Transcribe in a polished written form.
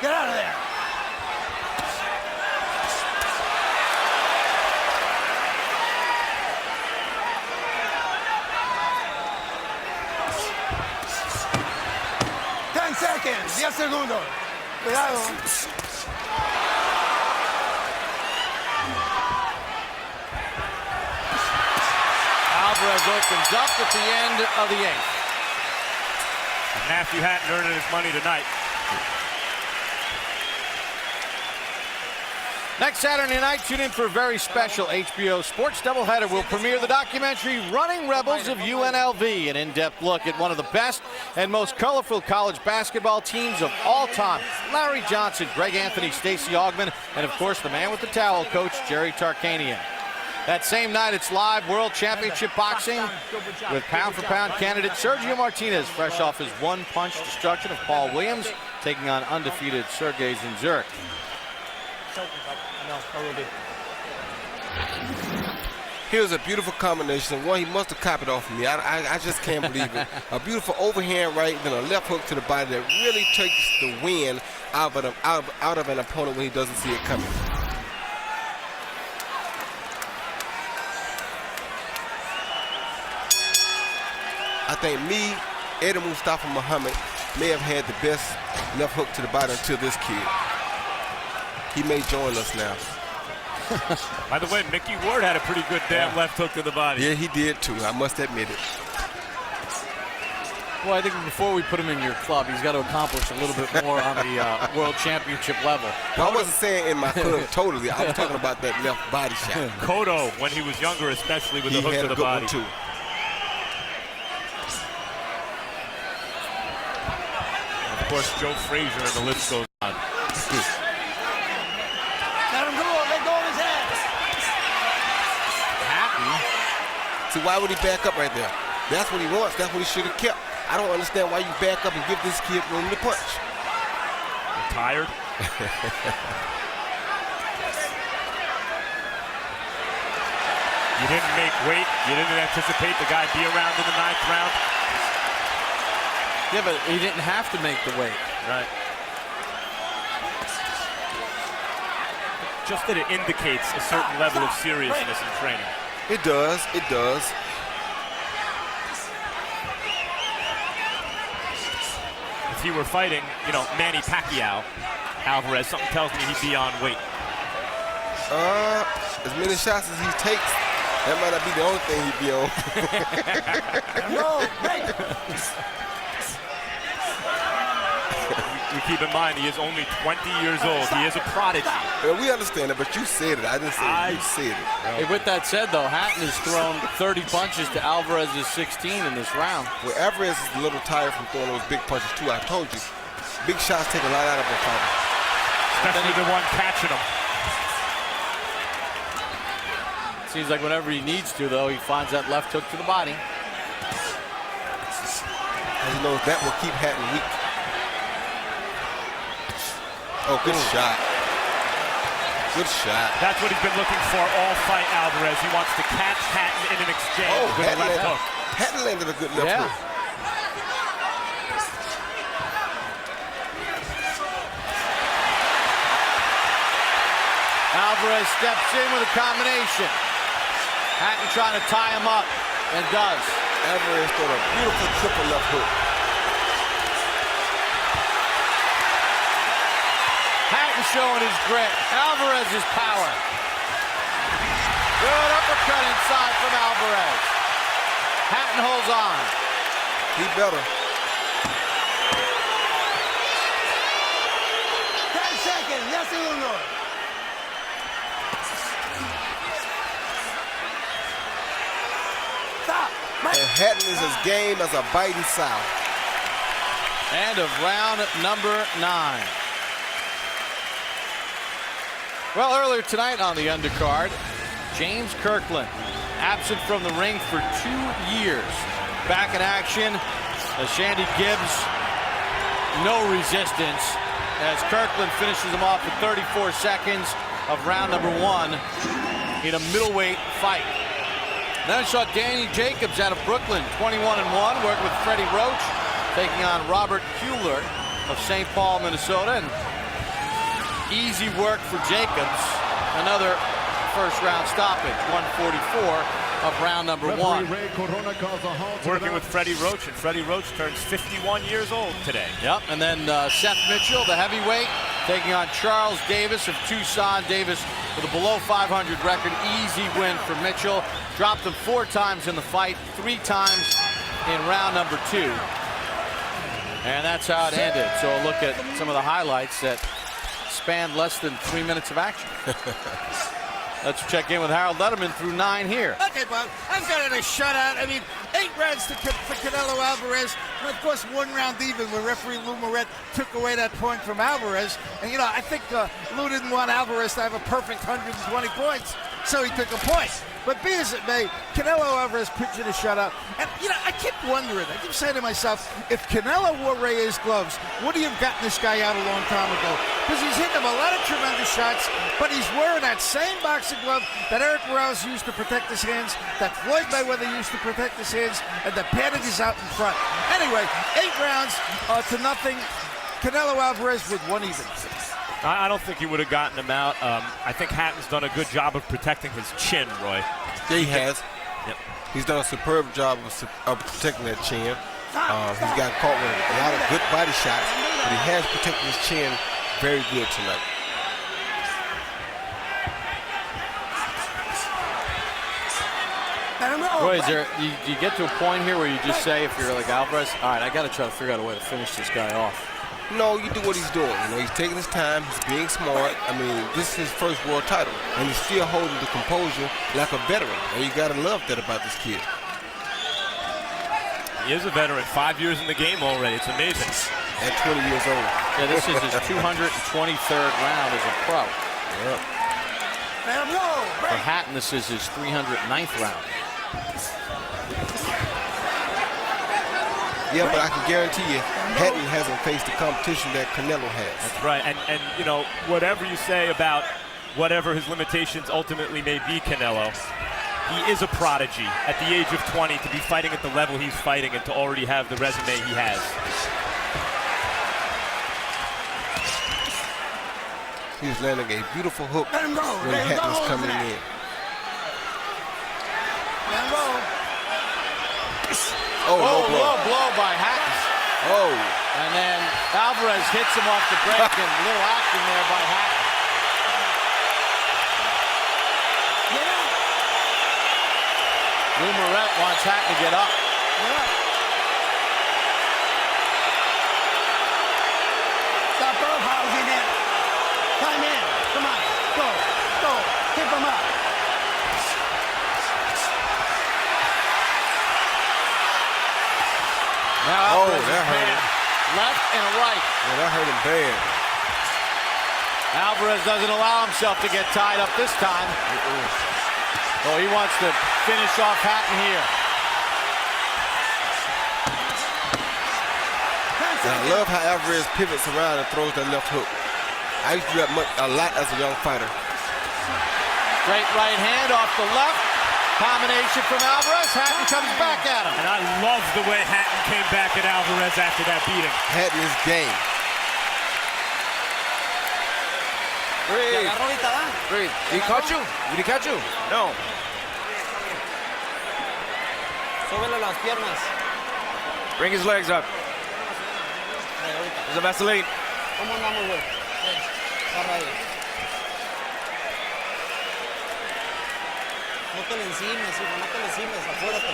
Get out of there. Seconds, 10 segundos. Cuidado. Alvarez opens up at the end of the 8th. Matthew Hatton earning his money tonight. Next Saturday night, tune in for a very special HBO Sports doubleheader. We'll premiere the documentary Running Rebels of UNLV, an in-depth look at one of the best and most colorful college basketball teams of all time. Larry Johnson, Greg Anthony, Stacey Augmon, and of course the man with the towel, Coach Jerry Tarkanian. That same night, it's live World Championship Boxing with pound-for-pound candidate Sergio Martinez, fresh off his one-punch destruction of Paul Williams, taking on undefeated Sergey Zinzurek. Here's a beautiful combination. One, he must have copied off of me. I just can't believe it. A beautiful overhand right, then a left hook to the body that really takes the wind out of an opponent when he doesn't see it coming. I think Eddie Mustafa Muhammad may have had the best left hook to the body until this kid. He may join us now. By the way, Mickey Ward had a pretty good damn left hook to the body. Yeah, he did too. I must admit it. Well, I think before we put him in your club, he's got to accomplish a little bit more on the World Championship level. Well, I wasn't saying in my club totally. I was talking about that left body shot. Cotto, when he was younger, especially with the hook to the body. Too. Of course, Joe Frazier, and the list goes on. Let him go. Let go of his head. Hatton. See, why would he back up right there? That's what he wants. That's what he should have kept. I don't understand why you back up and give this kid room to punch. You're tired? You didn't make weight. You didn't anticipate the guy be around in the 9th round. Yeah, but he didn't have to make the weight. Right. Just that it indicates a certain level of seriousness in training. It does. It does. If he were fighting, you know, Manny Pacquiao, Alvarez, something tells me he'd be on weight. As many shots as he takes, that might not be the only thing he'd be on. No, break. We keep in mind he is only 20 years old. He is a prodigy. Well, we understand it, but you said it. I didn't say it. You said it. Hey, with that said, though, Hatton has thrown 30 punches to Alvarez's 16 in this round. Well, Alvarez is a little tired from throwing those big punches, too. I told you. Big shots take a lot out of a fighter. Especially the one catching him. Seems like whenever he needs to, though, he finds that left hook to the body. And he knows that will keep Hatton weak. Oh, good shot. Good shot. That's what he's been looking for all fight, Alvarez. He wants to catch Hatton in an exchange with a left hook. Hatton landed a good left hook. Alvarez steps in with a combination. Hatton trying to tie him up, and does. Alvarez threw a beautiful triple left hook. Hatton showing his grit. Alvarez's power. Good uppercut inside from Alvarez. Hatton holds on. He better. 10 seconds. 10 segundos. Stop. And Hatton is as game as a biting sow. End of round number 9. Well, earlier tonight on the undercard, James Kirkland, absent from the ring for 2 years. Back in action, as Shandy Gibbs, no resistance, as Kirkland finishes him off with 34 seconds of round number 1 in a middleweight fight. Then I saw Danny Jacobs out of Brooklyn, 21-1, working with Freddie Roach, taking on Robert Kuehler of St. Paul, Minnesota. And Easy work for Jacobs. Another first-round stoppage, 144 of round number 1. Working with Freddie Roach, and Freddie Roach turns 51 years old today. Yep, and then Seth Mitchell, the heavyweight, taking on Charles Davis of Tucson. Davis with a below 500 record. Easy win for Mitchell. Dropped him 4 times in the fight, 3 times in round number 2. And that's how it ended. So a look at some of the highlights that spanned less than 3 minutes of action. Let's check in with Harold Letterman through 9 here. Okay, Bob, I've got it a shutout. I mean, 8 rounds for Canelo Alvarez. And of course, 1 round even when referee Lou Moret took away that point from Alvarez. And, you know, I think Lou didn't want Alvarez to have a perfect 120 points, so he took a point. But be as it may, Canelo Alvarez puts in a shutout. And, you know, I keep wondering, I keep saying to myself, if Canelo wore Reyes gloves, would he have gotten this guy out a long time ago? Because he's hitting him a lot of tremendous shots, but he's wearing that same boxing glove that Eric Morales used to protect his hands, that Floyd Mayweather used to protect his hands, and the padding is out in front. Anyway, 8 rounds to nothing. Canelo Alvarez with 1 even. I don't think he would have gotten him out. I think Hatton's done a good job of protecting his chin, Roy. Yeah, he has. Yep. He's done a superb job of protecting that chin. He's got caught with a lot of good body shots, but he has protected his chin very good tonight. Roy, is there, you get to a point here where you just say, if you're like Alvarez, all right, I got to try to figure out a way to finish this guy off. No, you do what he's doing. You know, he's taking his time. He's being smart. I mean, this is his first world title, and he's still holding the composure like a veteran. And you gotta love that about this kid. He is a veteran, 5 years in the game already. It's amazing. At 20 years old. Yeah, this is his 223rd round as a pro. Yep. For Hatton, this is his 309th round. Yeah, but I can guarantee you, Hatton hasn't faced the competition that Canelo has. That's right, and you know, whatever you say about whatever his limitations ultimately may be, Canelo, he is a prodigy at the age of 20 to be fighting at the level he's fighting and to already have the resume he has. He's landing a beautiful hook when Hatton's coming in. Oh, low blow by Hatton. Oh. And then Alvarez hits him off the break, and a little action there by Hatton. Lou Moret wants Hatton to get up. Stop roughhousing it. Climb in. Come on. Go. Keep him up. Now Oh, Alvarez that hurt him. left and a right. Yeah, that hurt him bad. Alvarez doesn't allow himself to get tied up this time. Oh, he wants to finish off Hatton here. And I love how Alvarez pivots around and throws that left hook. I used to do that a lot as a young fighter. Great right hand off the left. Combination from Alvarez. Hatton comes back at him. And I love the way Hatton came back at Alvarez after that beating. Hatton is game. Breathe. Did he catch you? Did he catch you? No. Súbele las piernas. Bring his legs up. There's a Vaseline. ¿Cómo andamos, güey? Agarra ahí. No te le encimes, hijo, no te le encimes, apúrate.